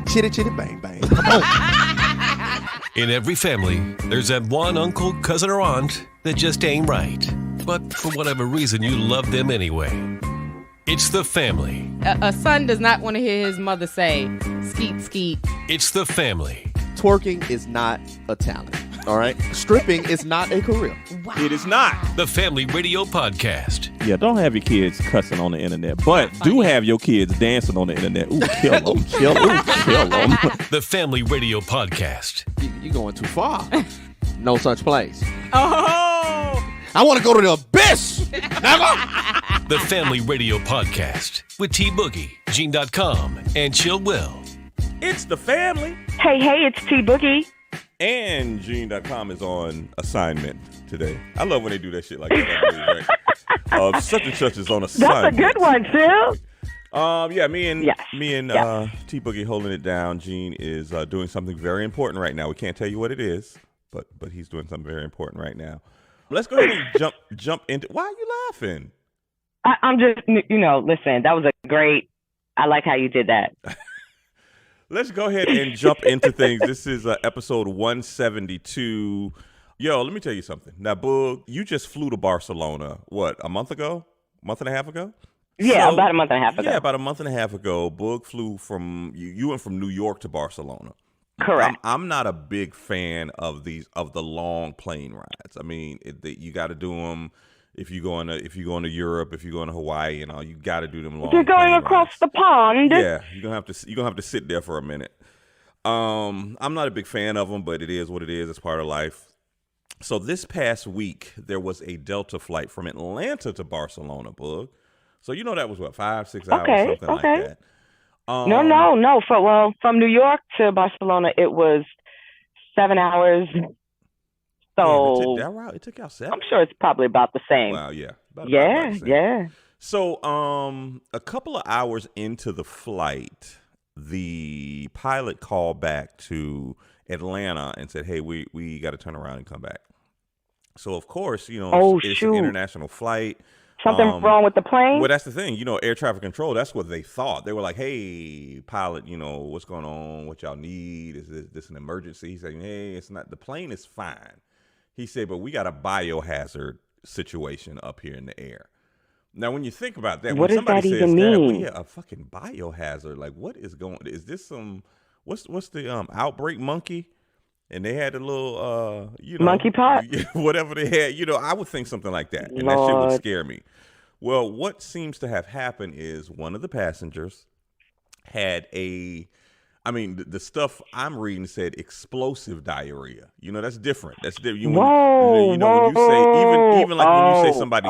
Chitty chitty bang bang. Come on. In every family, there's that one uncle, cousin, or aunt that just ain't right. But for whatever reason, you love them anyway. It's the family. A son does not want to hear his mother say, skeet, skeet. It's the family. Twerking is not a talent. All right? Stripping is not a career. Wow. It is not. The Family Radio Podcast. Yeah, don't have your kids cussing on the internet, but do have your kids dancing on the internet. Ooh, kill them, kill them, kill them. The Family Radio Podcast. You're going too far. No such place. Oh! I want to go to the abyss. Never. The Family Radio Podcast with T-Boogie, Gene.com, and Chill Will. It's the family. Hey, it's T-Boogie. And Gene.com is on assignment today. I love when they do that shit like that. Right? Such and such is on assignment. That's a good one, too. Yeah, me and T-Boogie holding it down. Gene is doing something very important right now. We can't tell you what it is, but he's doing something very important right now. Let's go ahead and jump into. Why are you laughing? I'm just, listen, that was a great. I like how you did that. Let's go ahead and jump into things. This is episode 172. Yo, let me tell you something. Now, Boog, you just flew to Barcelona, what, a month ago? Month and a half ago? Yeah, about a month and a half ago. Yeah, about a month and a half ago. Boog flew from, you went from New York to Barcelona. Correct. I'm not a big fan of the long plane rides. I mean, you got to do them. If you go into Europe, if you go into Hawaii, you got to do them long. You're going across the pond. Yeah, you're gonna have to sit there for a minute. I'm not a big fan of them, but it is what it is. It's part of life. So this past week there was a Delta flight from Atlanta to Barcelona, Boog. So that was what 5-6 hours, something like that. No. From New York to Barcelona, it was 7 hours. So it took y'all 7. I'm sure it's probably about the same. Wow, yeah. About the same. Yeah. So a couple of hours into the flight, the pilot called back to Atlanta and said, "Hey, we got to turn around and come back." So of course, it's an international flight. Something wrong with the plane? Well, that's the thing. Air traffic control, that's what they thought. They were like, "Hey, pilot, what's going on? What y'all need? Is this an emergency?" He said, "Hey, it's not. The plane is fine." He said, "But we got a biohazard situation up here in the air." Now, when you think about that, what when somebody does that says even mean? Well, yeah, a fucking biohazard, like what is going? Is this some? What's the outbreak monkey? And they had a little, monkey pot, whatever they had. I would think something like that, and that shit would scare me. Well, what seems to have happened is one of the passengers had the stuff I'm reading said explosive diarrhea. That's different. That's different. When you say even like when you say somebody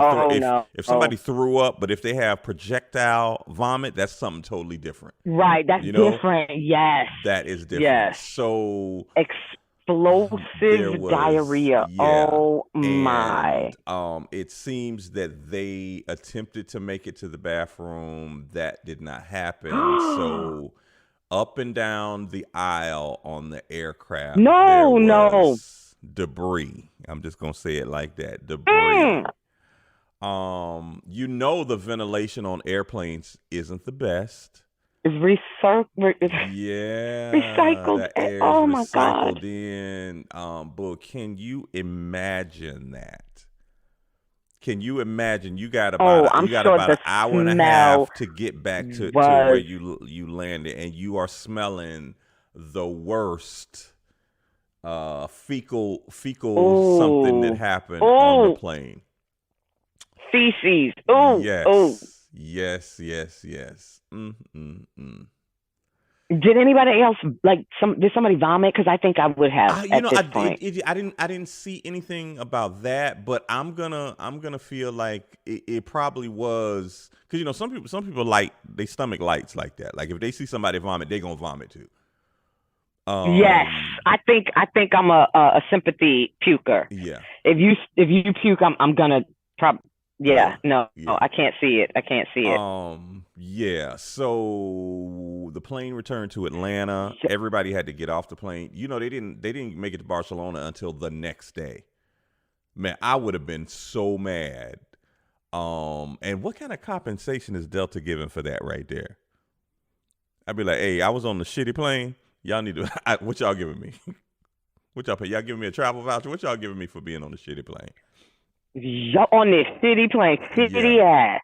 if somebody threw up, but if they have projectile vomit, that's something totally different. Right. That's different. Yes. That is different. Yes. So explosive diarrhea. Yeah, oh my. It seems that they attempted to make it to the bathroom. That did not happen. So up and down the aisle on the aircraft, there was debris. I'm just gonna say it like that. Debris. The ventilation on airplanes isn't the best. It's recycled. Yeah, recycled. That air is my God. in. But can you imagine that? Can you imagine you got about an hour and a half to get back to where you landed, and you are smelling the worst fecal something that happened on the plane. Feces. Oh. Yes. Did anybody else did somebody vomit? Because I think I would have. I didn't see anything about that, but I'm gonna feel like it probably was because some people they stomach lights like that. Like if they see somebody vomit, they gonna vomit too. Yes, I think I'm a sympathy puker. Yeah. If you puke, I'm gonna probably. Yeah, no, I can't see it. Yeah. So the plane returned to Atlanta. Everybody had to get off the plane. They didn't make it to Barcelona until the next day. Man, I would have been so mad. And what kind of compensation is Delta giving for that right there? I'd be like, hey, I was on the shitty plane. Y'all need to, what y'all giving me? What y'all pay? Y'all giving me a travel voucher? What y'all giving me for being on the shitty plane? Y'all on this shitty plane, shitty ass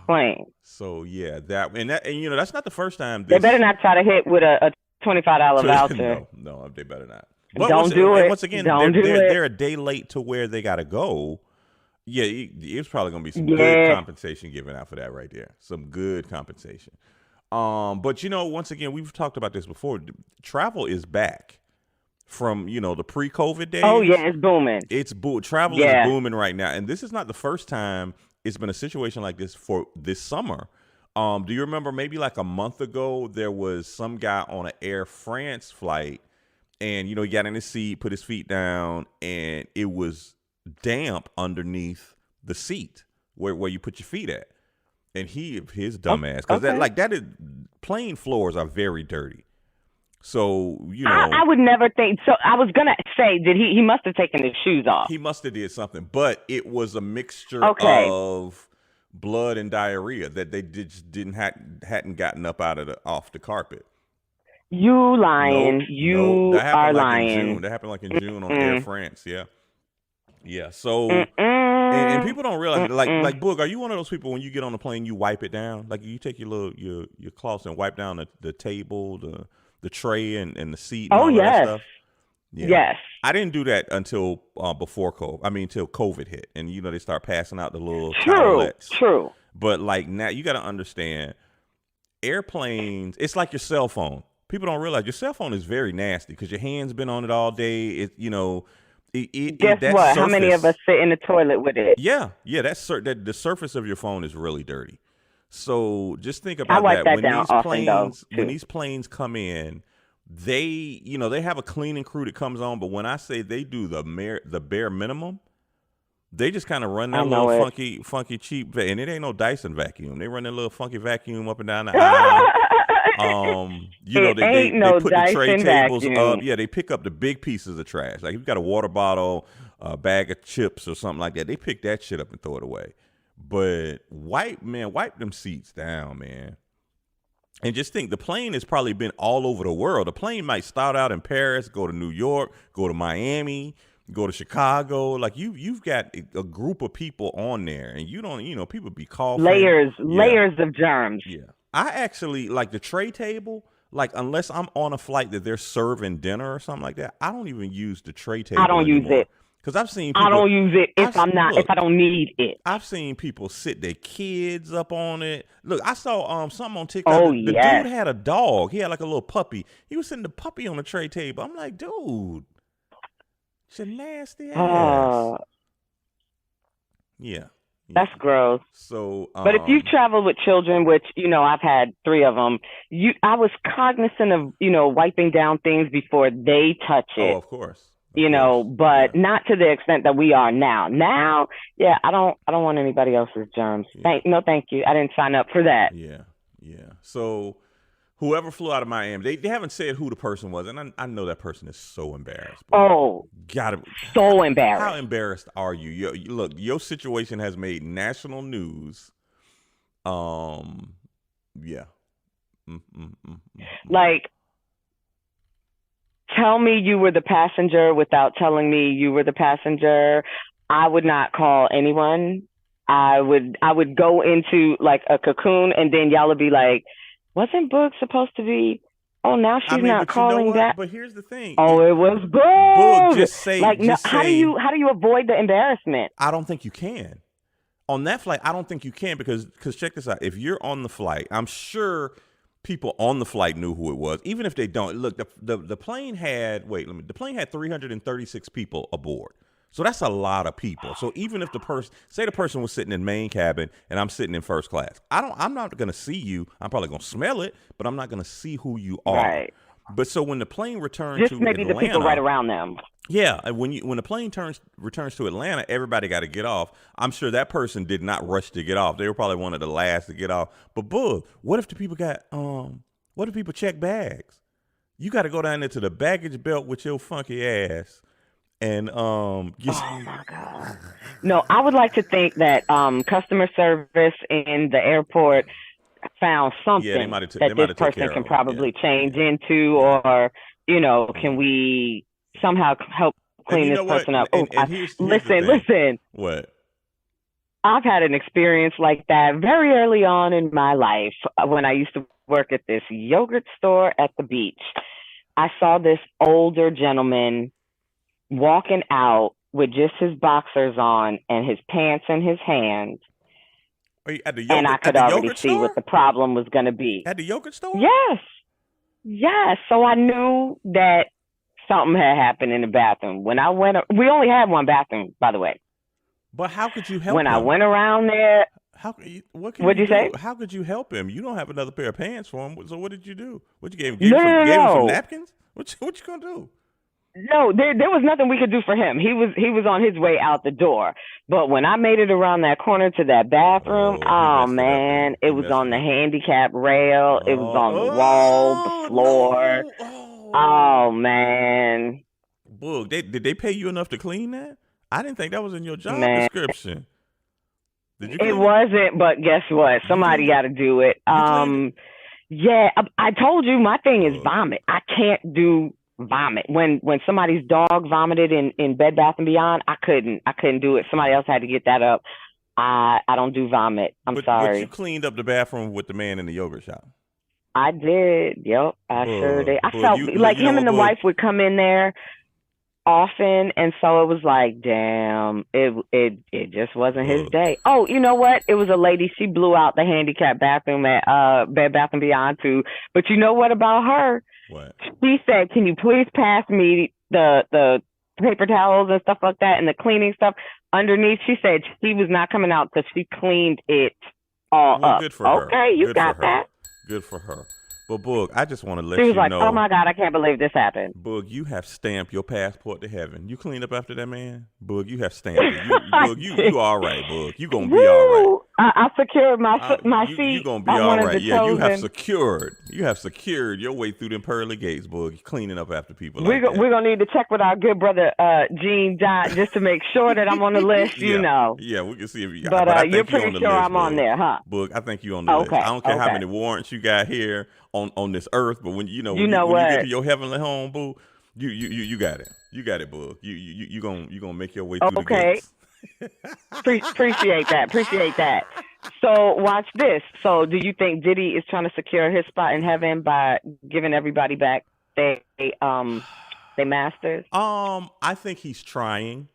plane. So yeah, and that's not the first time. They better not try to hit with a $25 voucher. No, they better not. But don't do it. Once again, they're a day late to where they got to go. Yeah, it's probably going to be some good compensation given out for that right there. Some good compensation. But once again, we've talked about this before. Travel is back from, the pre-COVID days. Oh yeah, it's booming. Travel is booming right now. And this is not the first time it's been a situation like this for this summer. Do you remember maybe like a month ago, there was some guy on an Air France flight and, he got in his seat, put his feet down, and it was damp underneath the seat where you put your feet at. And his dumbass, because plane floors are very dirty. So, I would never think. So I was going to say that he must have taken his shoes off. He must have did something, but it was a mixture of blood and diarrhea that they hadn't gotten up off the carpet. You lying. Nope, you are lying. That happened like in June on Air France. Yeah. Yeah. So, and people don't realize, like Boog, are you one of those people when you get on the plane, you wipe it down? Like you take your cloths and wipe down the table, the tray and the seat and all that stuff? Yeah. Yes. I didn't do that until before COVID. I mean, until COVID hit. And, they start passing out the little towelettes. True. But like now you got to understand airplanes, it's like your cell phone. People don't realize your cell phone is very nasty because your hand's been on it all day. Guess what? How many of us sit in the toilet with it? Yeah. The surface of your phone is really dirty. So just think about that. When these planes come in, they have a cleaning crew that comes on. But when I say they do the bare minimum, they just kind of run that little funky cheap, and it ain't no Dyson vacuum. They run that little funky vacuum up and down the aisle. They put the tray tables up. Yeah, they pick up the big pieces of trash. Like if you got a water bottle, a bag of chips or something like that, they pick that shit up and throw it away. But wipe them seats down, man. And just think, the plane has probably been all over the world. The plane might start out in Paris, go to New York, go to Miami, go to Chicago. Like you've got a group of people on there, and you don't, people be coughing. Layers of germs. Yeah. I actually like the tray table. Like unless I'm on a flight that they're serving dinner or something like that, I don't even use the tray table. I don't use it. Because I've seen people, I don't use it if I don't need it. I've seen people sit their kids up on it. Look, I saw something on TikTok. The dude had a dog. He had like a little puppy. He was sitting the puppy on the tray table. I'm like, dude, it's a nasty ass. Yeah. That's gross. So, but if you've traveled with children, which I've had 3 of them, I was cognizant of wiping down things before they touch it. Oh, of course. But not to the extent that we are now. Now, I don't want anybody else's germs. Yeah. Thank you. I didn't sign up for that. Yeah. So whoever flew out of Miami, they haven't said who the person was, and I know that person is so embarrassed. So embarrassed. How embarrassed are you? Look, your situation has made national news. Yeah. Like, tell me you were the passenger without telling me you were the passenger. I would not call anyone. I would go into like a cocoon, and then y'all would be like, wasn't Boog supposed to be? Oh, now she's not calling that. But here's the thing. Oh, it was Boog. Boog, just say. How do you avoid the embarrassment? I don't think you can. On that flight, I don't think you can because check this out. If you're on the flight, I'm sure people on the flight knew who it was, even if they don't. Look, the plane had the plane had 336 people aboard. So that's a lot of people. So even if the person was sitting in main cabin and I'm sitting in first class, I'm not going to see you. I'm probably going to smell it, but I'm not going to see who you are. Right. But so when the plane returned to Atlanta, maybe the people right around them. Yeah, when the plane returns to Atlanta, everybody got to get off. I'm sure that person did not rush to get off. They were probably one of the last to get off. But Boog, what if the people what if people check bags? You got to go down there to the baggage belt with your funky ass And oh my God. No, I would like to think that customer service in the airport found something that this person can probably change into, or can we somehow help clean this person up? Here's listen. What? I've had an experience like that very early on in my life when I used to work at this yogurt store at the beach. I saw this older gentleman walking out with just his boxers on and his pants in his hand. And I could already see what the problem was going to be. At the yogurt store? Yes. So I knew that something had happened in the bathroom. When I went, we only had one bathroom, by the way. But how could you help when him? I went around there? What'd you say? How could you help him? You don't have another pair of pants for him. So what did you do? What you gave him? Gave him some napkins? What you gonna do? No, there was nothing we could do for him. He was on his way out the door. But when I made it around that corner to that bathroom, man, it was on the handicap rail. It was on the wall, the floor. Oh man. Boog, did they pay you enough to clean that? I didn't think that was in your job description. Did you? It wasn't, but guess what? Somebody got to do it. Yeah, I told you my thing is vomit. I can't do vomit. When somebody's dog vomited in Bed Bath & Beyond, I couldn't do it. Somebody else had to get that up. I don't do vomit. I'm sorry. But you cleaned up the bathroom with the man in the yogurt shop. I did. Yep, I sure did. I felt like him and the wife would come in there often, and so it was like, damn, it just wasn't his day. Oh, you know what? It was a lady. She blew out the handicap bathroom at Bed Bath & Beyond too. But you know what about her? What? She said, "Can you please pass me the paper towels and stuff like that and the cleaning stuff underneath?" She said she was not coming out because she cleaned it all up. Good for her. Okay, you got that. Good for her. But Boog, I just want to let you know. She was like, know. "Oh my God, I can't believe this happened." Boog, you have stamped your passport to heaven. You cleaned up after that man? Boog, you have stamped it. Boog, you all right, Boog. You going to be all right. I secured my seat. You going to be all right. Yeah, you have secured your way through them pearly gates, Boog, cleaning up after people We're going to need to check with our good brother, Gene Dot, just to make sure that I'm on the list, Yeah, we can see if you But I you're think pretty sure I'm on there, huh? Boog, I think you on the list. I don't care how many warrants you got here on this earth, but when you get to your heappenly home, boo, you got it. You got it, Boog. You gonna make your way through the gates. Appreciate that. So watch this. So do you think Diddy is trying to secure his spot in heaven by giving everybody back they masters? I think he's trying.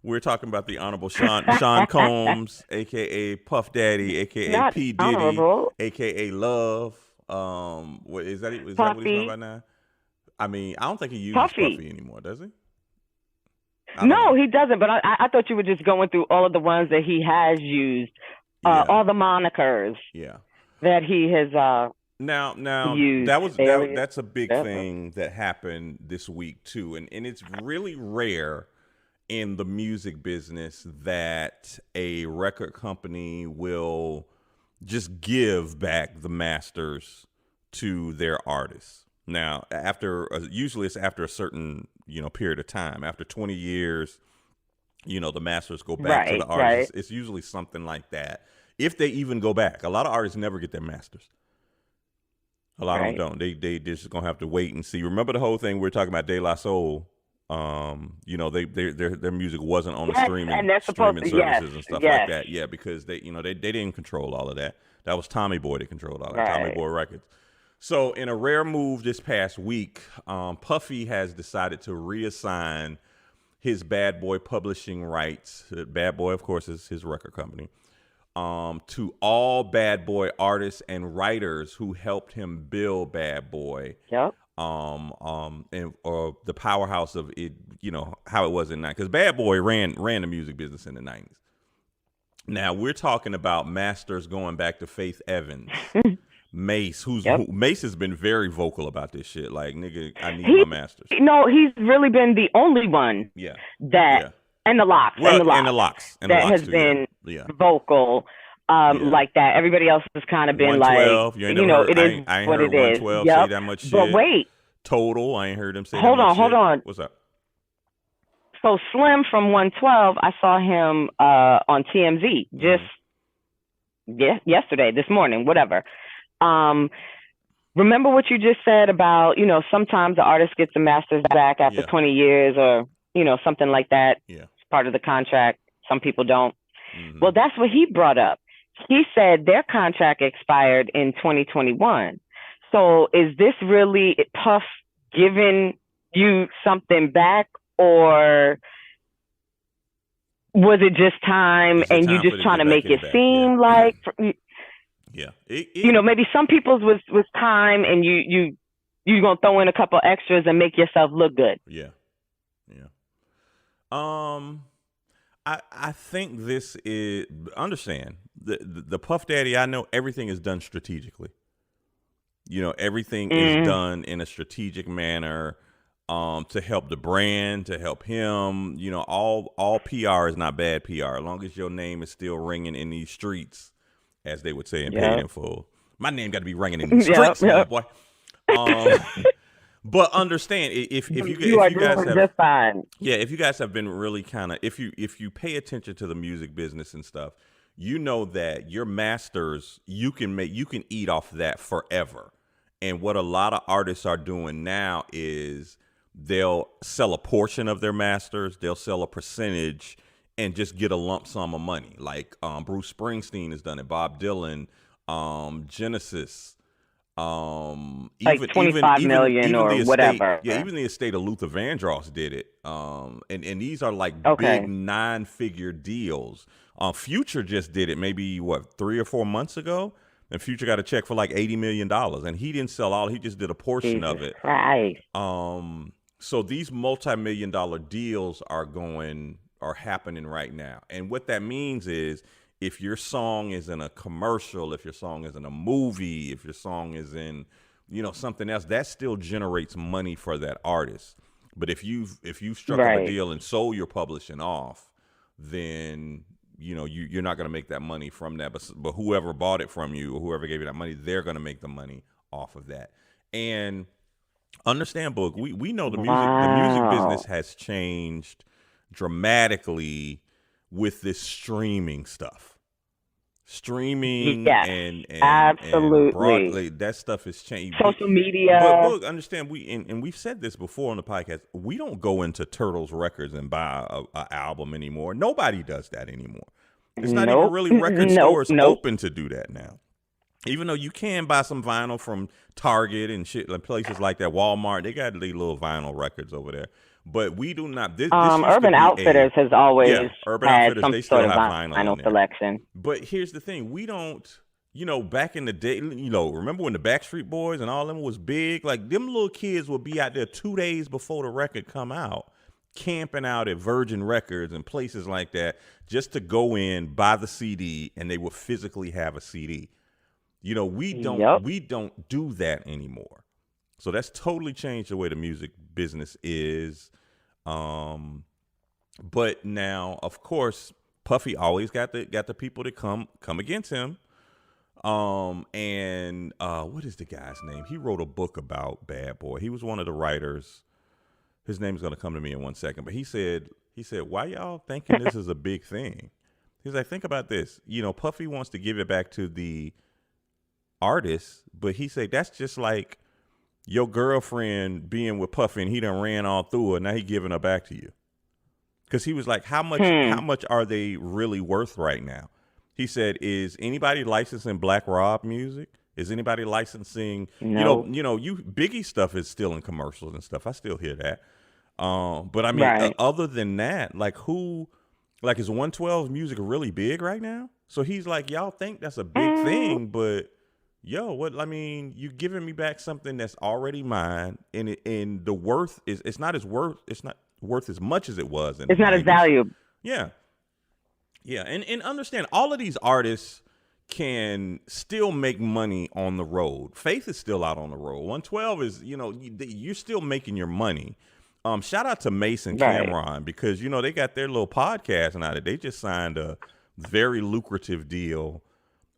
We're talking about the Honorable Sean Combs, aka Puff Daddy, aka P-Diddy, aka Love. What is that? Is that what he's talking about now? I mean, I don't think he uses Puffy anymore, does he? No, he doesn't. But I thought you were just going through all of the ones that he has used, all the monikers. Yeah. That he has. Now used that's a big thing that happened this week too, and it's really rare in the music business that a record company will just give back the masters to their artists. Now, usually it's after a certain, period of time. After 20 years, the masters go back to the artists. It's usually something like that. If they even go back. A lot of artists never get their masters. A lot of them don't. They just going to have to wait and see. Remember the whole thing we were talking about, De La Soul? Their music wasn't on the streaming services and stuff like that. Yeah, because they didn't control all of that. That was Tommy Boy that controlled all that. Tommy Boy Records. So in a rare move this past week, Puffy has decided to reassign his Bad Boy publishing rights. Bad Boy, of course, is his record company. To all Bad Boy artists and writers who helped him build Bad Boy. Yep. Or the powerhouse of it, how it was in the 90s. Because Bad Boy ran the music business in the 90s. Now we're talking about masters going back to Faith Evans, Mace, Mace has been very vocal about this shit. Like, nigga, I need my masters. No, he's really been the only one. And the Locks. That has been vocal. Like that. Everybody else has kind of been like, it is I ain't what heard it is. 112 say that much shit. But wait. Total, I ain't heard him say hold that much on. What's up? So Slim from 112, I saw him on TMZ just yesterday, this morning, whatever. Remember what you just said about, sometimes the artist gets the masters back after 20 years or, something like that. Yeah. It's part of the contract. Some people don't. Mm-hmm. Well, that's what he brought up. He said their contract expired in 2021. So is this really Puff giving you something back, or was it just time and you just trying to make it seem like... Yeah. Maybe some people's was time and you gonna throw in a couple extras and make yourself look good. Yeah. I think this is, understand the Puff Daddy, I know everything is done strategically. Everything is done in a strategic manner to help the brand, to help him. All PR is not bad PR, as long as your name is still ringing in these streets, as they would say in Paid in Full. My name got to be ringing in the streets, boy. But understand, if you guys have just fine. Yeah, if you guys have been really kind of, if you pay attention to the music business and stuff, you know that your masters, you can eat off that forever. And what a lot of artists are doing now is they'll sell a portion of their masters, they'll sell a percentage, and just get a lump sum of money. Like Bruce Springsteen has done it, Bob Dylan, Genesis, like 25 million or whatever. Yeah, even the estate of Luther Vandross did it. And these are like big 9-figure deals. Future just did it maybe 3 or 4 months ago. And Future got a check for like $80 million, and he didn't sell all. He just did a portion of it. Right. So these multi-million-dollar deals are happening right now. And what that means is, if your song is in a commercial, if your song is in a movie, if your song is in, something else, that still generates money for that artist. But if you've struck up a deal and sold your publishing off, then you're not going to make that money from that. But whoever bought it from you or whoever gave you that money, they're going to make the money off of that. And understand, Book, we know the music business has changed dramatically with this streaming stuff. And absolutely, and broadly, that stuff has changed. Social media. But Book, understand, and we've said this before on the podcast, we don't go into Turtles Records and buy a album anymore. Nobody does that anymore. It's not even really record stores open to do that now. Even though you can buy some vinyl from Target and shit, like places like that, Walmart, they got these little vinyl records over there. But we do not. This Urban Outfitters has always Urban had Outfitters, some they still sort of have vinyl selection. But here's the thing: we don't. Back in the day, remember when the Backstreet Boys and all them was big? Like them little kids would be out there 2 days before the record come out, camping out at Virgin Records and places like that, just to go in, buy the CD, and they would physically have a CD. We don't do that anymore. So that's totally changed the way the music business is. But now, of course, Puffy always got the people that come against him. And what is the guy's name? He wrote a book about Bad Boy. He was one of the writers. His name's gonna come to me in 1 second. But he said, why y'all thinking this is a big thing? He's like, think about this. Puffy wants to give it back to the artist, but he said that's just like your girlfriend being with Puffy and he done ran all through her. Now he giving her back to you. Because he was like, how much are they really worth right now? He said, is anybody licensing Black Rob music? Is anybody licensing, no. Biggie stuff is still in commercials and stuff. I still hear that. But I mean, other than that, is 112 music really big right now? So he's like, y'all think that's a big thing, but you giving me back something that's already mine, and the worth it's not worth as much as it was. It's not as valuable. Yeah. And understand, all of these artists can still make money on the road. Faith is still out on the road. 112 is, you're still making your money. Shout out to Mason Cameron, because, they got their little podcast now that they just signed a very lucrative deal.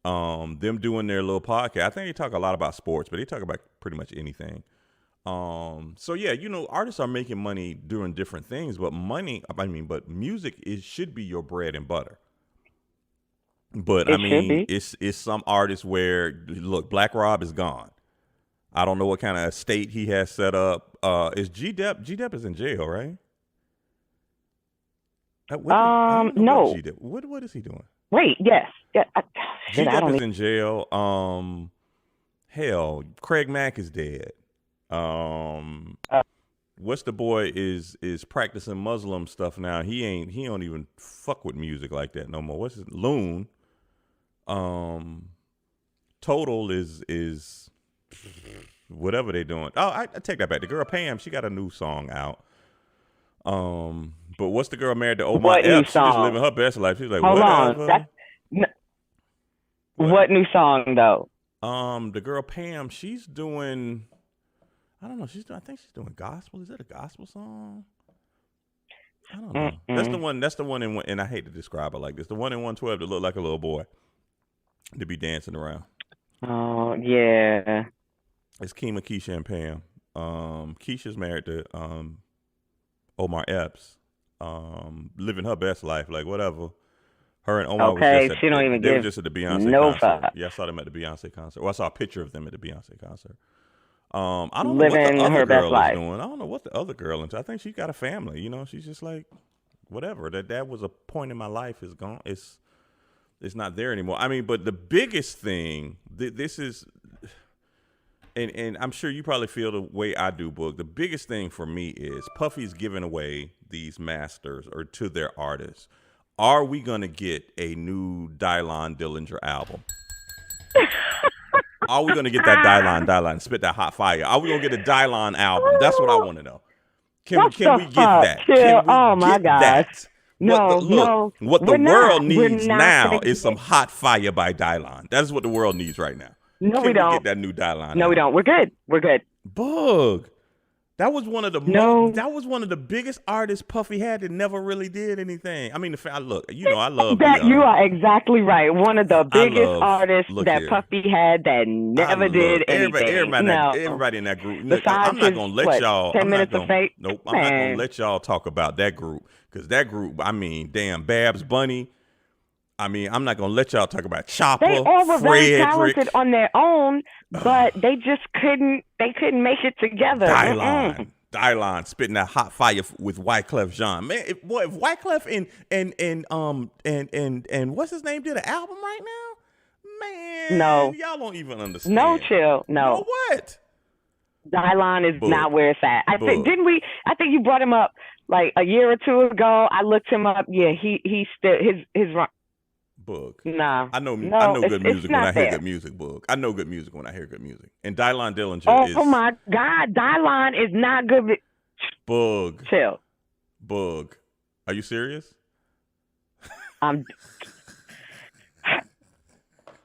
Them doing their little podcast. I think they talk a lot about sports, but they talk about pretty much anything. So yeah, artists are making money doing different things, but music should be your bread and butter. But it's some artists where, look, Black Rob is gone. I don't know what kind of estate he has set up. Is G-Dep? G-Dep is in jail, right? No. What is he doing? Wait, yes. Yeah, G-Dep is in jail. Hell, Craig Mack is dead. What's the boy is practicing Muslim stuff now? He don't even fuck with music like that no more. What's his Loon? Total is whatever they doing. Oh, I take that back. The girl Pam, she got a new song out. But what's the girl married to Omar Epps? She's just living her best life. She's like, hold whatever. on. What new song though? The girl Pam, she's doing. I don't know. I think she's doing gospel. Is that a gospel song? I don't know. That's the one and I hate to describe it like this. The one in 112 that looked like a little boy to be dancing around. Oh yeah. It's Kima, Keisha, and Pam. Keisha's married to Omar Epps. Living her best life, like whatever. Her and Omar they were just at the Beyonce concert. fuck. Yeah, I saw them at the Beyonce concert. Well, I saw a picture of them at the Beyonce concert. I don't Living know what the her other best girl life. is doing. I don't know what the other girl is. I think she got a family. She's just like, whatever. That was a point in my life is gone. It's not there anymore. I mean, but the biggest thing, this is, and I'm sure you probably feel the way I do, Book. The biggest thing for me is Puffy's giving away these masters or to their artists. Are we gonna get a new Dylon Dillinger album? Are we gonna get that Dylon spit that hot fire? Are we gonna get a Dylon album? That's what I want to know. Can we get that? Oh my God! No. What the world needs now is some hot fire by Dylon. That's what the world needs right now. No, we don't get that new Dylon. No, we don't. We're good. Bug. That was one of the biggest artists Puffy had that never really did anything. I mean, I love that. You are exactly right. One of the biggest artists that Puffy had that never did anything. Everybody in that group. I'm not gonna let y'all. 10 minutes of fate. Nope. I'm not gonna let y'all talk about that group because that group. I mean, damn, Babs Bunny. I mean, I'm not gonna let y'all talk about Chopper. They all were very Frederick, talented on their own, but they just couldn't. They couldn't make it together. Dylon spitting that hot fire with Wyclef Jean. Man, if Wyclef and what's his name did an album right now, man. No, y'all don't even understand. No, chill. No. You know what? Dylon is not where it's at. I think you brought him up like a year or two ago. I looked him up. Yeah, he's still his run. Book. Nah. I know good music when I hear good music, Book. I know good music when I hear good music. And Dylon Dillinger is... Oh, my God. Dylon is not good. Bug. Chill. Bug. Are you serious? I'm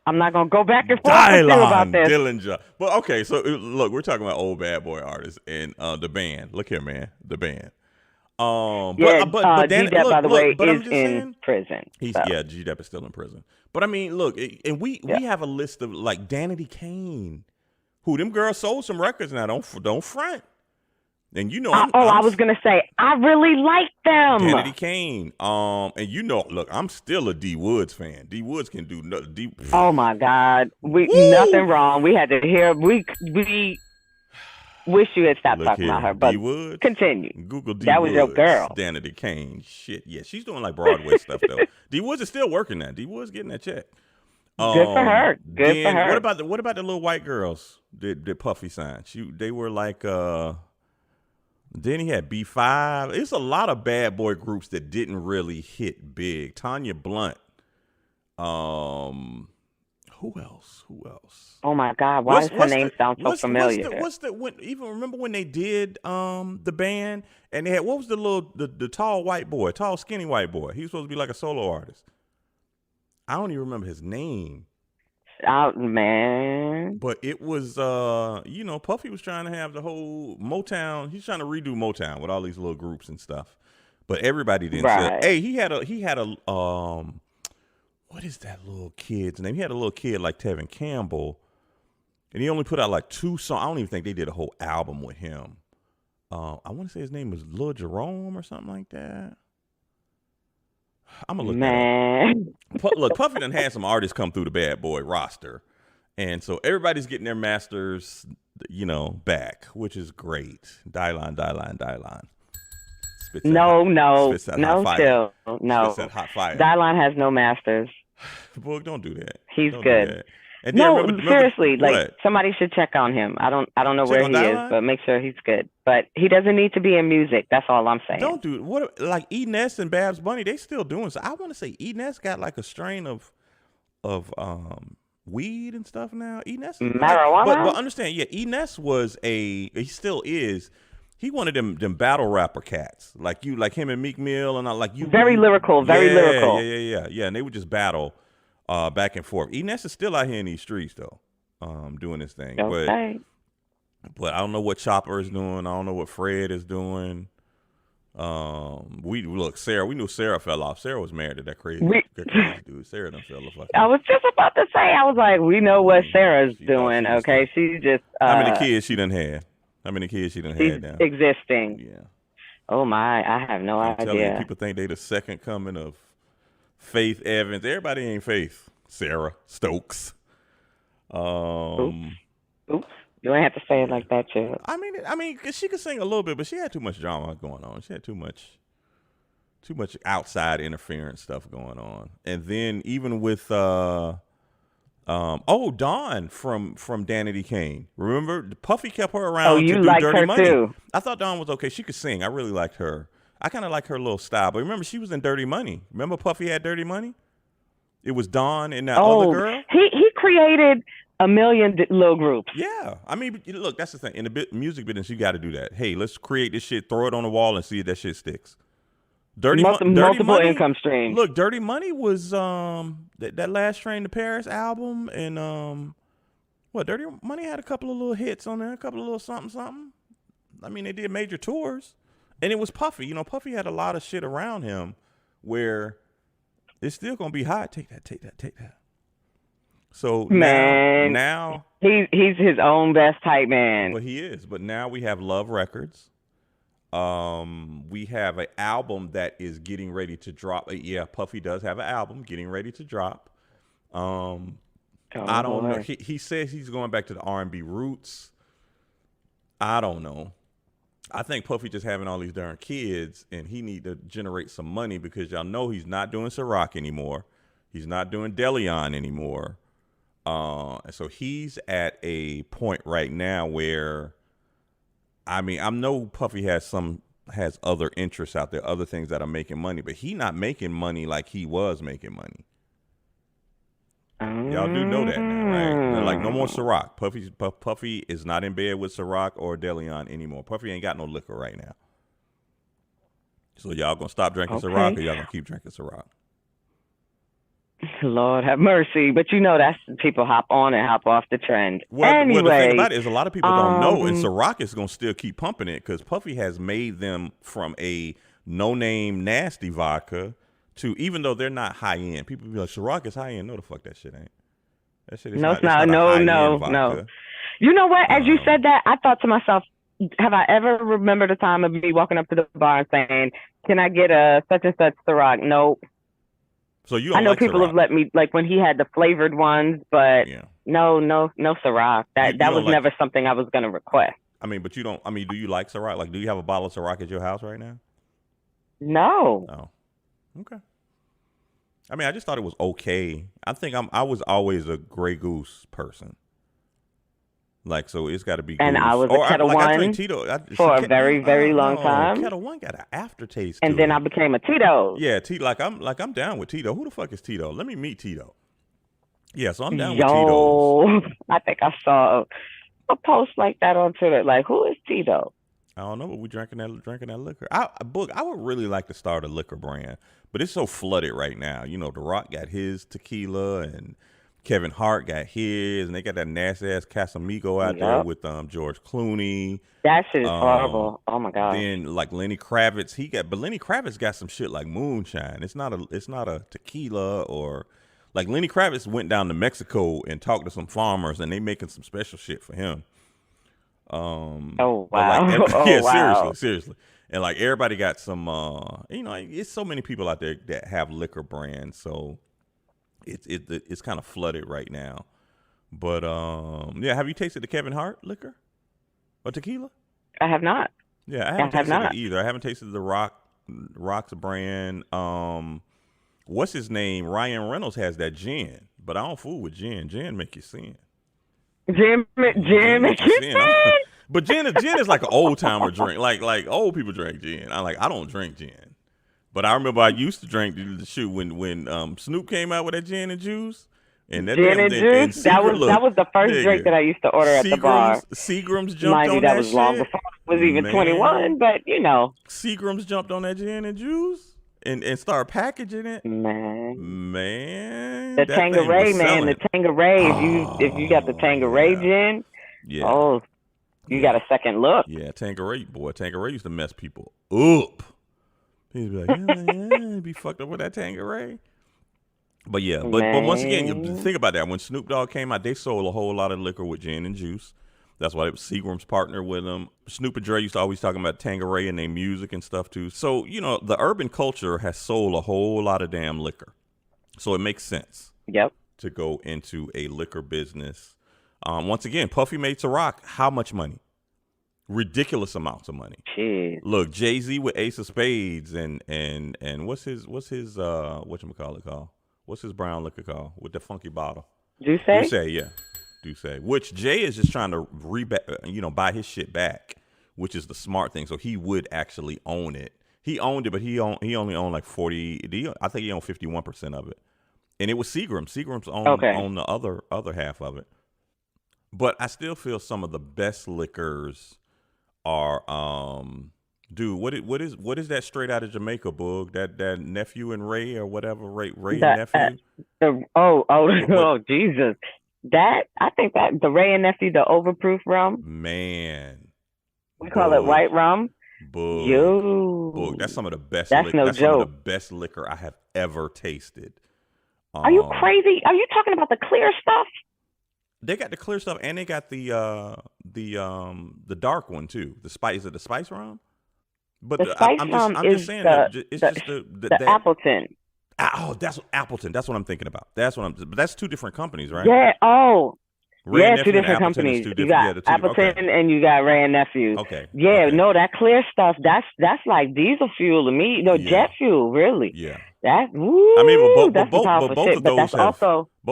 not going to go back and forth with you about this. Dillinger. But, okay, so, look, we're talking about old bad boy artists and the band. Look here, man. The band. G-Dep, by the way, is in prison. G-Dep is still in prison. But I mean, look, and we have a list of like Danity Kane, who them girls sold some records now. Don't front. And I was gonna say I really like them. Danity Kane. And look, I'm still a D Woods fan. D Woods can do nothing. Oh my God, nothing wrong. We had to hear we. Wish you had stopped talking about her, but D-Woods, continue. Google D. That was your girl. Danity Kane. Shit, yeah, she's doing like Broadway stuff though. D. Woods is still working now. D. Woods getting that check. Good for her. Good for her. What about the little white girls that Puffy signed? They were like. Then he had B5. It's a lot of bad boy groups that didn't really hit big. Tanya Blunt. Who else? Oh my God! Why does her name sound so familiar? Even remember when they did the band and they had what was the tall white boy, tall skinny white boy? He was supposed to be like a solo artist. I don't even remember his name. Out man. But it was Puffy was trying to have the whole Motown. He's trying to redo Motown with all these little groups and stuff. But everybody didn't say, hey, he had a what is that little kid's name? He had a little kid like Tevin Campbell. And he only put out like 2 songs. I don't even think they did a whole album with him. I want to say his name was Lil Jerome or something like that. I'm going to look that up. Look, Puffy done had some artists come through the Bad Boy roster. And so everybody's getting their masters, back, which is great. Dylan. Spits that hot fire. Dylan has no masters. Boy, don't do that. He's don't good. Do that. And then seriously, somebody should check on him. I don't know where he is, but make sure he's good. But he doesn't need to be in music. That's all I'm saying. Don't do what like E Ness and Babs Bunny. They still doing so. I want to say E Ness got like a strain of weed and stuff now. E Ness marijuana. But understand, E Ness he still is. He one of them battle rapper cats like him and Meek Mill and like you. Very lyrical. Yeah. And they would just battle. Back and forth. E Ness is still out here in these streets though, doing this thing. Okay. But I don't know what Chopper is doing. I don't know what Fred is doing. Sarah. We knew Sarah fell off. Sarah was married to that crazy dude. Sarah done fell off. I was just about to say. I was like, we know what Sarah's doing. Okay, she's just. How many kids she done had? Had now? Existing. Yeah. Oh my! I have no idea. Telling you, people think they the second coming of Faith Evans. Everybody ain't Faith. Sarah Stokes. Oops. You ain't have to say it like that, Chip. I mean, 'cause she could sing a little bit, but she had too much drama going on. She had too much outside interference stuff going on. And then even with Dawn from Danity Kane. Remember, Puffy kept her around. You to do liked Dirty her Money. too. I thought Dawn was okay. She could sing. I really liked her. I kind of like her little style. But remember, she was in Dirty Money. Remember Puffy had Dirty Money? It was Dawn and that other girl. He created a million little groups. Yeah. I mean, look, that's the thing. In the music business, you got to do that. Hey, let's create this shit, throw it on the wall, and see if that shit sticks. Multiple income streams. Look, Dirty Money was that Last Train to Paris album, and Dirty Money had a couple of little hits on there, a couple of little something. I mean, they did major tours. And it was Puffy. Puffy had a lot of shit around him where it's still gonna be hot. Take that. So now he's his own best type man. Well, he is. But now we have Love Records. We have an album that is getting ready to drop. Yeah, Puffy does have an album getting ready to drop. I don't know. He says he's going back to the R&B roots. I don't know. I think Puffy just having all these darn kids, and he need to generate some money because y'all know he's not doing Ciroc anymore. He's not doing Deleon anymore. And so he's at a point right now where, I know Puffy has other interests out there, other things that are making money, but he not making money like he was making money. Y'all do know that now, right? Like, no more Ciroc. Puffy is not in bed with Ciroc or Deleon anymore. Puffy ain't got no liquor right now. So y'all gonna stop drinking Ciroc, or y'all gonna keep drinking Ciroc? Lord have mercy. But that's people hop on and hop off the trend. Well, the thing about it is a lot of people don't know, and Ciroc is gonna still keep pumping it because Puffy has made them from a no-name nasty vodka to, even though they're not high end, people be like, Ciroc is high end. No, the fuck that shit ain't. That shit is no, it's not. No. You know what? As you said that, I thought to myself, have I ever remembered a time of me walking up to the bar and saying, "Can I get a such and such Ciroc?" Nope. So you don't I know like people Ciroc. have let me, like when he had the flavored ones, but no Ciroc. That was never something I was going to request. But you don't. Do you like Ciroc? Like, do you have a bottle of Ciroc at your house right now? No. Oh. Okay. I just thought it was okay. I think I was always a Grey Goose person. Like, so it's got to be. And Goose. I was a Kettle One for a very, very long time. Kettle One got an aftertaste. And then I became a Tito. Yeah, I'm down with Tito. Who the fuck is Tito? Let me meet Tito. Yeah, so I'm down with Tito. I think I saw a post like that on Twitter. Like, who is Tito? I don't know, but we drinking that liquor. I would really like to start a liquor brand, but it's so flooded right now. The Rock got his tequila, and Kevin Hart got his, and they got that nasty ass Casamigo out there with George Clooney. That shit is horrible. Oh my god. Then like Lenny Kravitz, but Lenny Kravitz got some shit like moonshine. It's not a tequila or Like Lenny Kravitz went down to Mexico and talked to some farmers, and they making some special shit for him. Oh wow! Yeah, wow. seriously, and like everybody got some. It's so many people out there that have liquor brands, so it's kind of flooded right now. But yeah, have you tasted the Kevin Hart liquor or tequila? I have not. Yeah, I haven't tasted it either. I haven't tasted the Rock's brand. What's his name? Ryan Reynolds has that gin, but I don't fool with gin. Gin make you sin. Gin make you sin. But gin is like an old timer drink. Like old people drink gin. I don't drink gin. But I remember I used to drink the shoe when Snoop came out with that gin and juice. And that gin and juice. That was the first drink that I used to order at the bar. Seagram's jumped on that was shit. Long before I was even 21, but Seagram's jumped on that gin and juice and started packaging it. Man. The Tanqueray, man. The Tanqueray. If you got the Tanqueray gin, you got a second look. Yeah, Tanqueray used to mess people up. He'd be like, be fucked up with that Tanqueray. But yeah, but once again, you think about that. When Snoop Dogg came out, they sold a whole lot of liquor with gin and juice. That's why Seagram's partnered with them. Snoop and Dre used to always talk about Tanqueray in their music and stuff too. So, the urban culture has sold a whole lot of damn liquor. So it makes sense. Yep. To go into a liquor business. Once again, Puffy made Ciroc. How much money? Ridiculous amounts of money. Jeez. Look, Jay-Z with Ace of Spades and what's his whatchamacallit called? What's his brown liquor called with the funky bottle? Douce, yeah. Douce. Which Jay is just trying to buy his shit back, which is the smart thing. So he would actually own it. He owned it, but he only owned like 40. I think he owned 51% of it, and it was Seagram. Seagram's owned the other half of it. But I still feel some of the best liquors are dude, what is that straight out of Jamaica, Boog? That Nephew and Ray or whatever, Ray and Nephew. Jesus. That I think that the Ray and Nephew, the overproof rum. Man. We call it white rum. Boog, that's some of the best. That's no joke. Some of the best liquor I have ever tasted. Are you crazy? Are you talking about the clear stuff? They got the clear stuff, and they got the dark one too. The spice, is it the spice rum? But I'm just saying it's just the Appleton. That's Appleton. That's what I'm thinking about. But that's two different companies, right? Yeah. Oh. Ray two different companies. You got Appleton and you got Ray and Nephew. Okay. Yeah. Okay. No, that clear stuff. That's like diesel fuel to me. No, jet fuel, really. Yeah. That. Woo, I mean, but both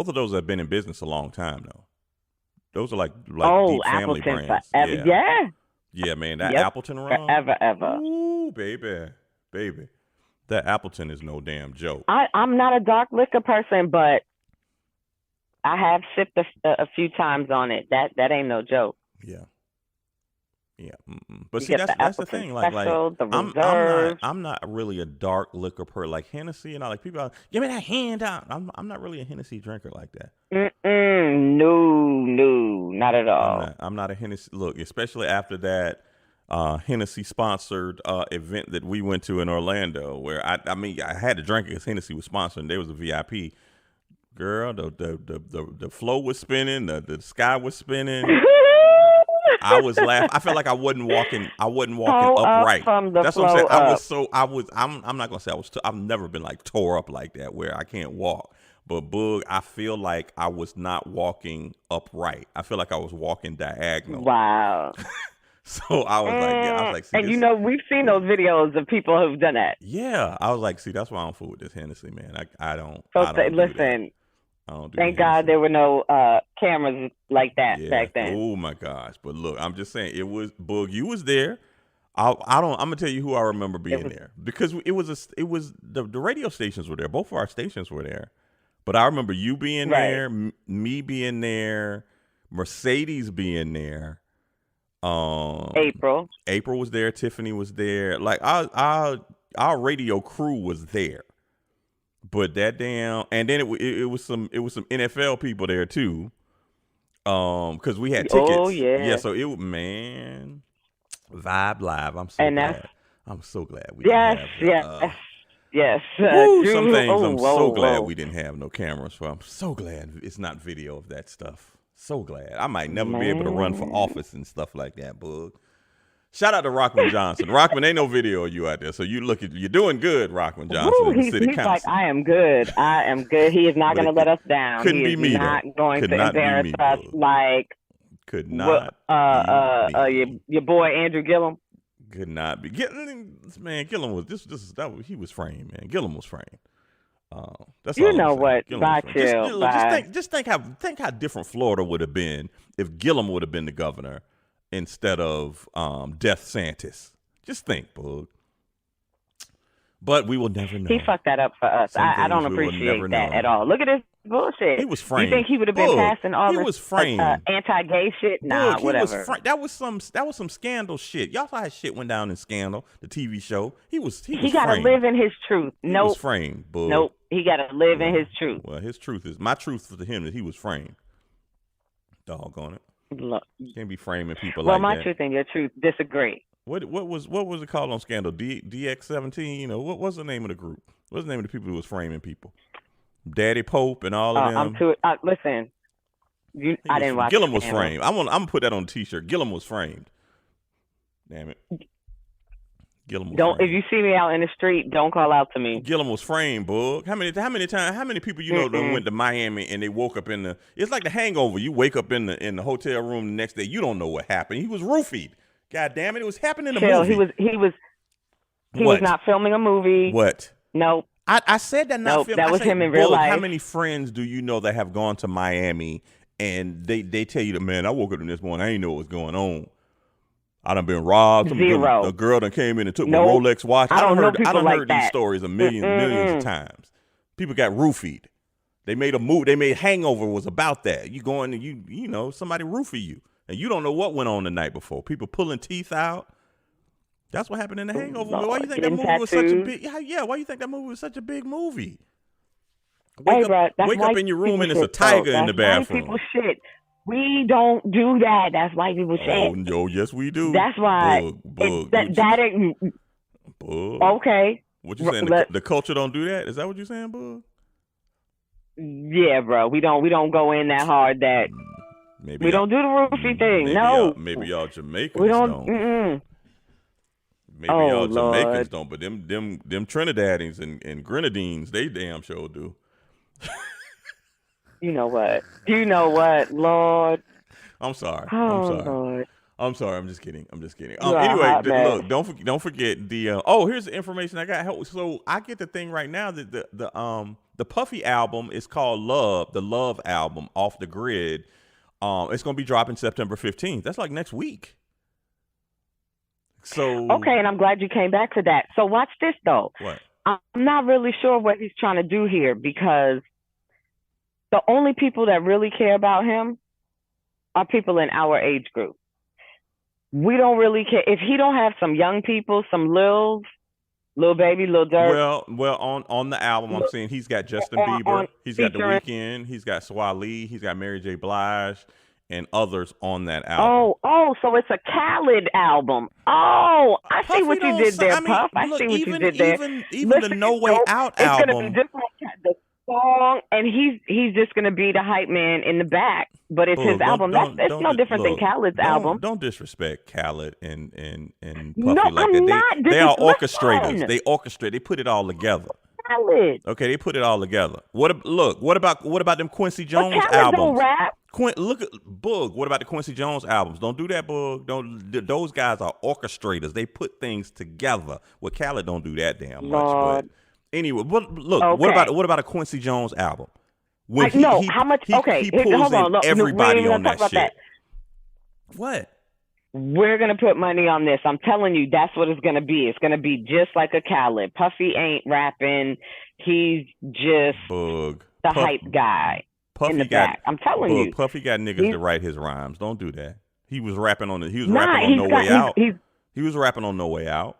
of those have been in business a long time, though. Those are like deep family Appleton brands. Forever. Yeah. Yeah, man. That Appleton rum. Ever. Ooh, baby. That Appleton is no damn joke. I'm not a dark liquor person, but I have sipped a few times on it. That ain't no joke. Yeah. But see, that's the thing. Special, I'm not really a dark liquor per like Hennessy and all. Like people are, give me that hand out. I'm not really a Hennessy drinker like that. No, not at all. I'm not a Hennessy. Look, especially after that Hennessy sponsored event that we went to in Orlando, where I had to drink it because Hennessy was sponsoring. There was a VIP. Girl, the flow was spinning, the sky was spinning. I was laughing. I felt like I wasn't walking upright. That's what I'm saying. I'm not gonna say I've never been like tore up like that where I can't walk. But Boog, I feel like I was not walking upright. I feel like I was walking diagonal. Wow. So I was like, see, and we've seen those videos of people who've done that. Yeah, I was like, see, that's why I don't fool with this Hennessy, man. I don't. Listen. Thank God there were no cameras like that back then. Oh my gosh! But look, I'm just saying, it was Boog. You was there. I'm gonna tell you who I remember being there because it was the radio stations were there. Both of our stations were there. But I remember you being there, me being there, Mercedes being there. April was there. Tiffany was there. Like our radio crew was there. But that damn, and then it was some NFL people there too, because we had tickets. Oh yeah. So Vibe Live. I'm so glad we yes. Yes. Woo, Drew, some things I'm so glad whoa. we didn't have no cameras for. I'm so glad it's not video of that stuff. So glad. I might never be able to run for office and stuff like that, bug. Shout out to Rockman Johnson. Rockman, ain't no video of you out there, so you're doing good, Rockman Johnson. Woo, in the he's city like, council. I am good. I am good. He is not going to let us down. Couldn't He be is me, not though. going Could to not be embarrass me, us bug. like Could not be me. your boy Andrew Gillum. Could not be. Man, Gillum was he was framed, man. Gillum was framed. That's all You know what? Bye, chill. Bye. Just think how different Florida would have been if Gillum would have been the governor instead of Death Santis. Just think, bug. But we will never know. He fucked that up for us. I don't appreciate that at all. Look at this bullshit. He was framed. You think he would have been passing all this anti-gay shit? Nah, Bug, whatever. That was some scandal shit. Y'all saw how shit went down in Scandal, the TV show. He got to live in his truth. He was framed, Bug. Nope. He got to live in his truth. Well, his truth is my truth to him that he was framed. Doggone it. Look. You can't be framing people well, like that. Well, my truth and your truth disagree. What was it called on Scandal? DX17? You know, what was the name of the group? What's the name of the people who was framing people? Daddy Pope and all of them. Listen, I didn't watch. Gillum was framed. I'm gonna put that on a T-shirt. Gillum was framed. Damn it. Gillum was framed. If you see me out in the street, don't call out to me. Gillum was framed, bug. How many people you know that went to Miami and they woke up in the? It's like The Hangover. You wake up in the hotel room the next day. You don't know what happened. He was roofied. God damn it! It was happening in the movie. He was not filming a movie. What? Nope. I said that not filming. That was him in real life. How many friends do you know that have gone to Miami and they tell you, man, I woke up this morning, I didn't know what was going on. I done been robbed. Zero. A girl done came in and took my Rolex watch. I done heard these stories millions of times. People got roofied. They made a move. They made Hangover was about that. You go in and you know somebody roofie you. And you don't know what went on the night before. People pulling teeth out. That's what happened in The Hangover. Why you think that movie was such a big? Yeah. Why you think that movie was such a big movie? Wake up in your room and it's a tiger in the bathroom. White people shit. We don't do that. That's white people shit. Oh, yes, we do. That's why. Bug. Okay. What you saying? The culture don't do that? Is that what you saying, Bug? Yeah, bro. We don't go in that hard. That. Maybe we don't do the roofie thing. No. Maybe y'all Jamaicans we don't. Maybe y'all Jamaicans don't, but them Trinidadians and Grenadines, they damn sure do. You know what, Lord? I'm sorry. Lord. I'm sorry. I'm just kidding. Anyway, look, don't forget the. Here's the information I got. So I get the thing right now that the Puffy album is called Love, the Love album, Off the Grid. It's going to be dropping September 15th. That's like next week. So okay, and I'm glad you came back to that. So watch this though. What? I'm not really sure what he's trying to do here because the only people that really care about him are people in our age group. We don't really care if he don't have some young people, some Lil Baby, Lil Durk. Well, on the album, I'm seeing he's got Justin Bieber, he's got The Weeknd, he's got Swali, he's got Mary J. Blige, and others on that album. Oh, so it's a Khaled album. Oh, I see what you did there, Puff. I see what you did there. Even the No Way Out album. It's going to be just like the song, and he's just going to be the hype man in the back. But it's his album. It's no different than Khaled's album. Don't disrespect Khaled and Puffy no, like I'm that. Not they are orchestrators. They orchestrate. They put it all together. Khaled. Okay, they put it all together. What about them Quincy Jones Khaled albums? Don't rap. Look at Bug. What about the Quincy Jones albums? Don't do that, Bug. Those guys are orchestrators. They put things together. Well, Khaled don't do that damn much. But anyway, what about a Quincy Jones album? How much? He pulls in everybody on that shit. That. What? We're going to put money on this. I'm telling you, that's what it's going to be. It's going to be just like a Khaled. Puffy ain't rapping. He's just the hype guy in the back. I'm telling you. Puffy got niggas to write his rhymes. Don't do that. He was rapping on No Way Out. He was rapping on No Way Out.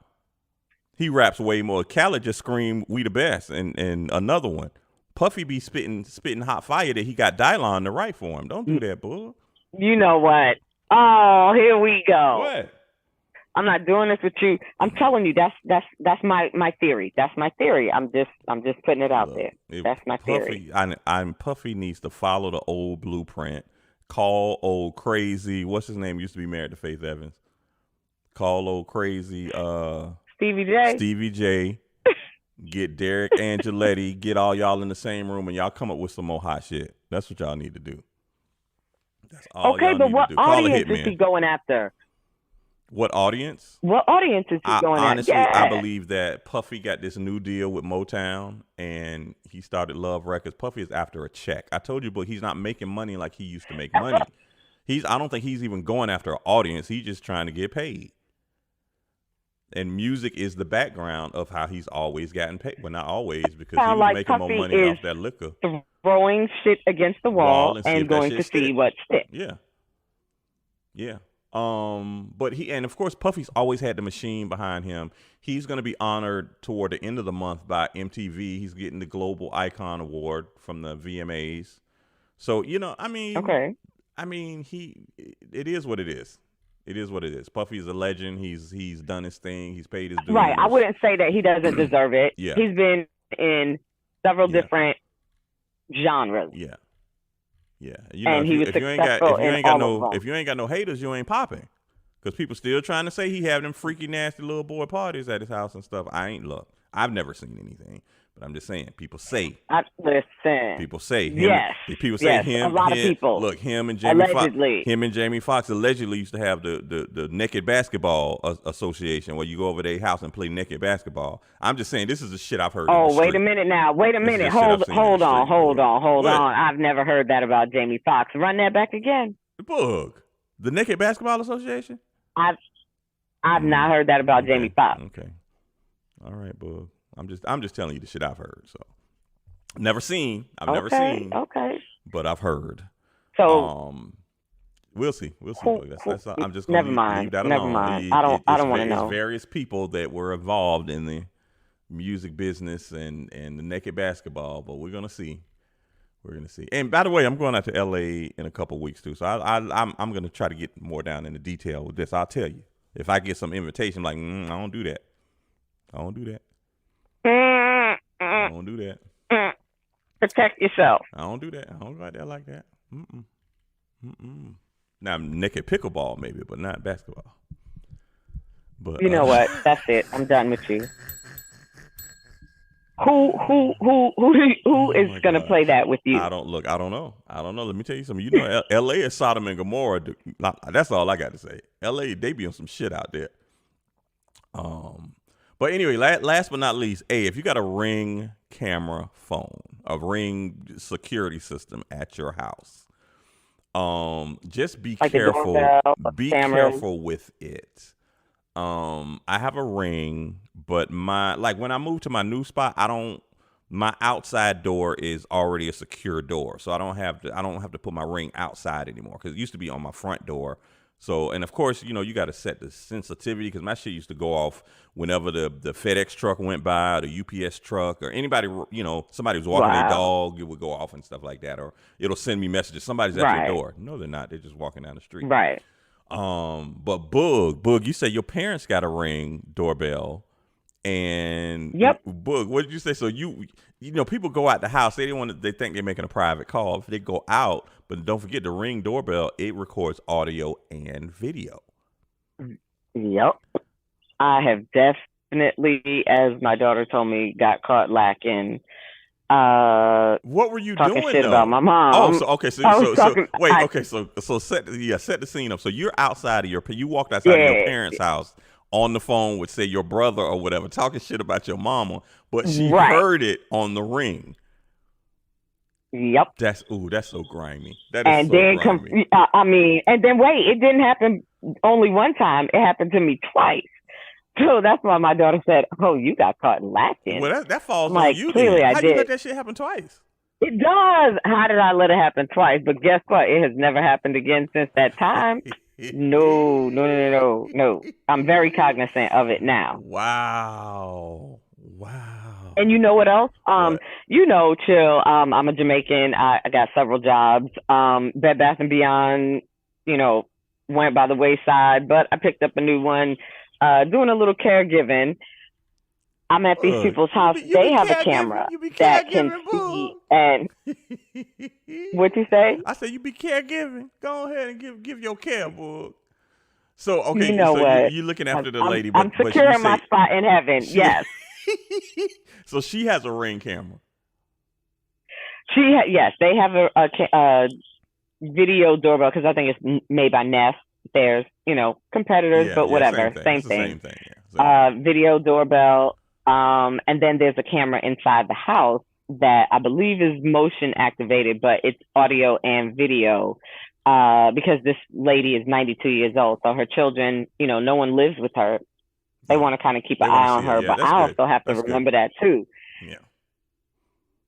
He raps way more. Khaled just screamed, "We the best," and another one. Puffy be spitting hot fire that he got Dylon to write for him. Don't do that, bull. You know what? Oh, here we go. What? I'm not doing this with you. I'm telling you, that's my theory. That's my theory. I'm just putting it out there. That's my theory. Puffy needs to follow the old blueprint. Call old crazy. What's his name? Used to be married to Faith Evans. Call old crazy. Stevie J. Stevie J. Get Derek Angeletti. Get all y'all in the same room and y'all come up with some more hot shit. That's what y'all need to do. That's all. Okay, but what audience is he going after? What audience? What audience is he going honestly, after? I believe that Puffy got this new deal with Motown, and he started Love Records. Puffy is after a check. I told you, but he's not making money like he used to make money. I don't think he's even going after an audience. He's just trying to get paid. And music is the background of how he's always gotten paid. Well, not always, because he was making more money off that liquor. Throwing shit against the wall and going to see what sticks. Yeah. Yeah. But and of course Puffy's always had the machine behind him. He's going to be honored toward the end of the month by MTV. He's getting the Global Icon Award from the VMAs. So, I mean, okay. I mean, it is what it is. It is what it is. Puffy's a legend. He's done his thing. He's paid his dues. Right. I wouldn't say that he doesn't deserve it. Yeah. He's been in several different genres. Yeah. Yeah, and if you ain't got no haters, you ain't popping. Because people still trying to say he have them freaky, nasty little boy parties at his house and stuff. I've never seen anything, but I'm just saying. People say. Listen. People say. Yes. People say him. A lot of people. Look, him and Jamie Foxx allegedly. allegedly used to have the naked basketball association where you go over their house and play naked basketball. I'm just saying this is the shit I've heard. Oh, wait a minute now. Wait a minute. Hold on. I've never heard that about Jamie Foxx. Run that back again. The Naked Basketball Association? I've not heard that about Jamie Foxx. Okay. All right, Boog. I'm just telling you the shit I've heard. So never seen. Never seen. Okay. But I've heard. So we'll see. That's I'm just gonna leave that alone. Never mind. I don't want to know. Various people that were involved in the music business and the naked basketball, but we're gonna see. And by the way, I'm going out to LA in a couple of weeks too. So I'm gonna try to get more down into detail with this. I'll tell you. If I get some invitation, like I don't do that. I don't do that. Protect yourself. I don't do that. I don't go out there like that. Now, naked pickleball maybe, but not basketball. But you know what? That's it. I'm done with you. Who is going to play that with you? I don't know. Let me tell you something. LA is Sodom and Gomorrah. That's all I got to say. LA, they be on some shit out there. But anyway, last but not least, if you got a Ring camera phone, a Ring security system at your house, just be careful. Be careful with it. I have a Ring, but when I move to my new spot, my outside door is already a secure door, so I don't have to put my Ring outside anymore because it used to be on my front door. So, and of course, you got to set the sensitivity because my shit used to go off whenever the FedEx truck went by, or the UPS truck, or anybody, somebody was walking their dog, it would go off and stuff like that, or it'll send me messages. Somebody's at your door. No, they're not. They're just walking down the street. Right. But Boog, you say your parents got a Ring doorbell, and Boog, what did you say? So people go out the house. They think they're making a private call. If they go out, but don't forget the Ring doorbell, it records audio and video. Yep. I have definitely, as my daughter told me, got caught lacking. What were you talking doing shit though? about my mom? Oh, so okay, so set the scene up. So you're outside of you walked outside of your parents' house on the phone with, say, your brother or whatever, talking shit about your mama, but she heard it on the Ring. Yep. That's so grimy. That is grimy. And then wait, it didn't happen only one time. It happened to me twice. So that's why my daughter said, "Oh, you got caught lacking." Well, that falls on you. Clearly, How you let that shit happen twice? It does. How did I let it happen twice? But guess what? It has never happened again since that time. No. I'm very cognizant of it now. Wow. And you know what else? What? Chill. I'm a Jamaican. I got several jobs. Bed Bath & Beyond, went by the wayside, but I picked up a new one doing a little caregiving. I'm at these people's house. They have a camera that can see. And what you say? I said you be caregiving. Go ahead and give your care, book. So okay, you know what? You're looking after the lady, I'm securing my spot in heaven. Yes. So she has a Ring camera. Yes, they have a video doorbell because I think it's made by Nest. There's competitors, but whatever, same thing. Video doorbell. And then there's a camera inside the house that I believe is motion activated, but it's audio and video, because this lady is 92 years old. So her children, no one lives with her. They want to kind of keep an eye on her, but I also have to remember that too. Yeah.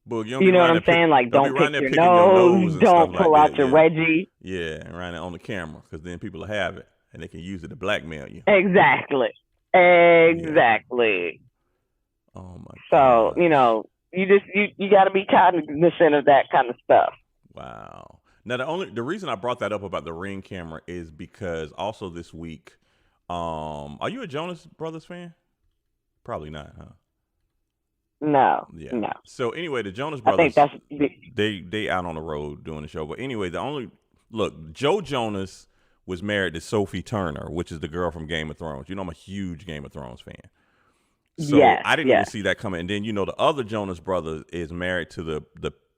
But you know what I'm saying? Like, don't pick your nose, don't pull out your wedgie. Yeah, and run it on the camera, because then people will have it and they can use it to blackmail you. Exactly. Oh my God. So, you got to be cognizant of that kind of stuff. Wow. Now the reason I brought that up about the Ring camera is because also this week, are you a Jonas Brothers fan? Probably not, huh? No. Yeah. No. So anyway, the Jonas Brothers, I think they out on the road doing the show. But anyway, Joe Jonas was married to Sophie Turner, which is the girl from Game of Thrones. I'm a huge Game of Thrones fan. So I didn't even see that coming. And then the other Jonas brother is married to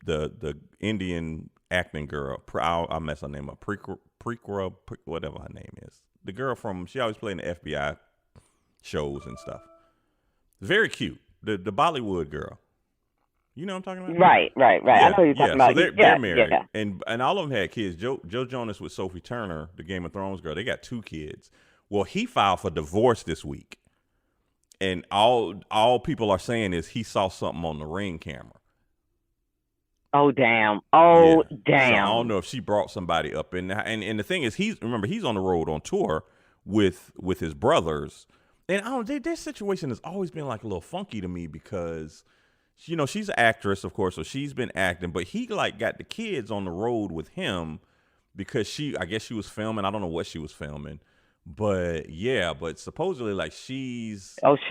the Indian acting girl. I'll mess her name up. Prequel, whatever her name is. The girl she always played in the FBI shows and stuff. Very cute. The Bollywood girl. You know what I'm talking about? Right. Yeah. I know what you're talking about. So they're married. Yeah. And all of them had kids. Joe Jonas with Sophie Turner, the Game of Thrones girl, they got 2 kids. Well, he filed for divorce this week. And all people are saying is he saw something on the Ring camera. Oh, damn. So I don't know if she brought somebody up. And the thing is, he's on the road on tour with his brothers. And their situation has always been like a little funky to me because, she's an actress, of course, so she's been acting. But he got the kids on the road with him because I guess she was filming. I don't know what she was filming. But supposedly she was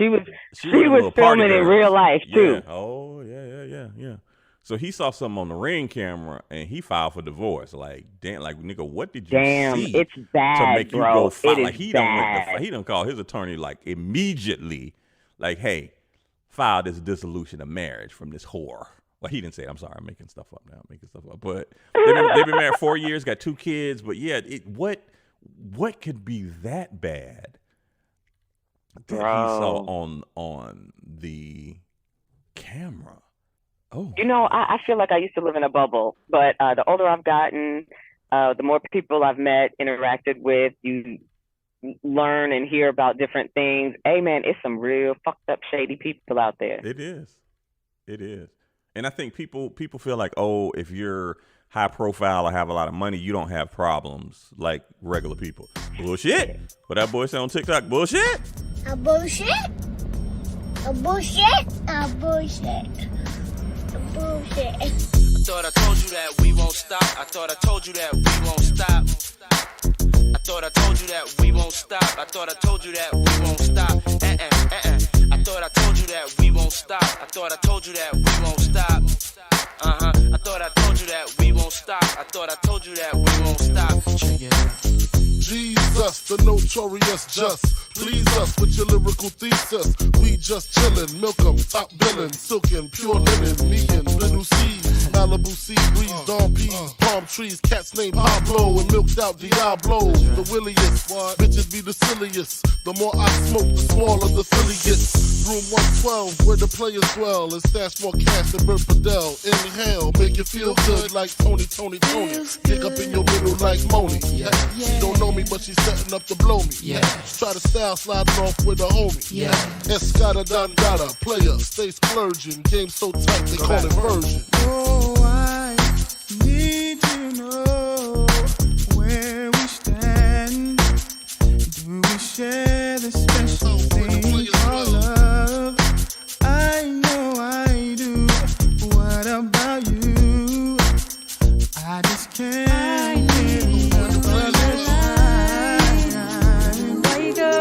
filming in real life too. Yeah. Oh yeah. So he saw something on the Ring camera and he filed for divorce. Like, damn, like nigga, what did you see? It's bad, to make bro. You go file? Like he bad. He done call his attorney like immediately, like, hey, file this dissolution of marriage from this whore. Well, he didn't say it. I'm sorry, I'm making stuff up now. But they've been married 4 years, got 2 kids. But yeah, what could be that bad that he saw on the camera? Oh, I feel like I used to live in a bubble, but the older I've gotten, the more people I've met, interacted with, you learn and hear about different things. Hey, man, it's some real fucked up, shady people out there. It is. And I think people feel like, oh, if you're high profile or have a lot of money, you don't have problems like regular people. Bullshit. What that boy say on TikTok? Bullshit. A bullshit. A bullshit. A bullshit. A bullshit. I thought I told you that we won't stop. I thought I told you that we won't stop. I thought I told you that we won't stop. I thought I told you that we won't stop. I thought I told you that we won't stop. I thought I told you that we won't stop. I thought I told you that we won't stop. I thought I told you that we won't stop. Check it out. Jesus, the notorious just. Please us with your lyrical thesis. We just chillin', milk 'em, top billin', silkin', pure linen, me and Little C, Malibu sea breeze, dawn peas, palm trees, cats named Pablo and milked out Diablo. The williest, bitches be the silliest. The more I smoke, the smaller the silly gets. Room 112, where the players dwell, and stash more cash than Bert Fidel. Inhale, make you feel good like Tony. Kick up in your middle like Moni. Yeah. She don't know me, but she's setting up to blow me. Yeah. Try to style sliding off with a homie. Yeah. Escada Dangada, player, stay splurging. Game so tight, they call it version. Oh, I need to know where we stand. Do we share the special thing called love? I know I do. What about you? I just can't live another line. Where you go?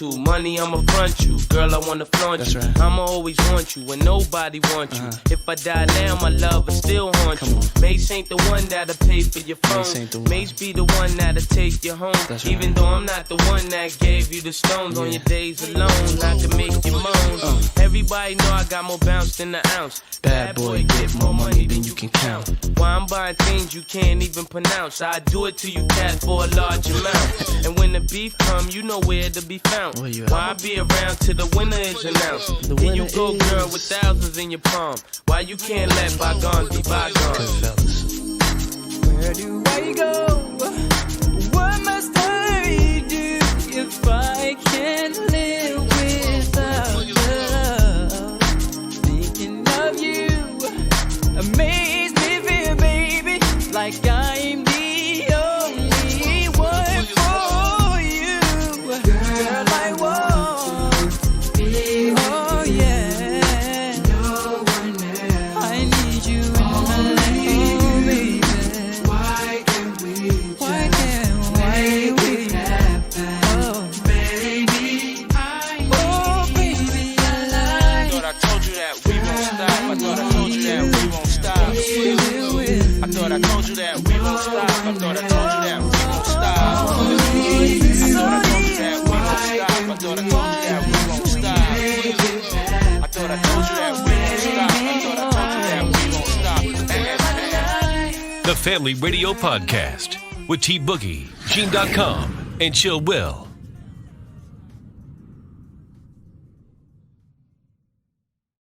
to. Money, I'ma front you. Girl, I wanna flaunt you. Right. I'ma always want you when nobody wants you. If I die now, my love will still haunt you. Mace ain't the one that'll pay for your phone. Mace be the one that'll take you home. Right. Even though I'm not the one that gave you the stones on your days alone, I can make you moan. Everybody know I got more bounce than an ounce. Bad boy, get more money than you can count. Why I'm buying things you can't even pronounce. I do it to you, cat, for a large amount. And when the beef come, you know where to be found. Why I be around till the winner is announced? Here you go, girl, with thousands in your palm. Why you can't let bygones be bygones? Where do I go? What must I do if I can't live without love? Thinking of you amazes me, feel, baby, like I'm the only one for you. Girl, I want, oh yeah, no one else. I need you in my life, baby. Why can't we happen? Oh, baby, oh, baby, I like. I thought I told you that we won't stop. I thought I told you that we won't stop. I thought I told you that we won't stop. I thought I told you that we won't stop. I thought I told you that we won't stop. I thought I told you that we won't stop. I thought I told you that we won't stop. I thought I told you that we won't stop. The Family Radio Podcast with T-Boogie, Gene.com, and Chill Will.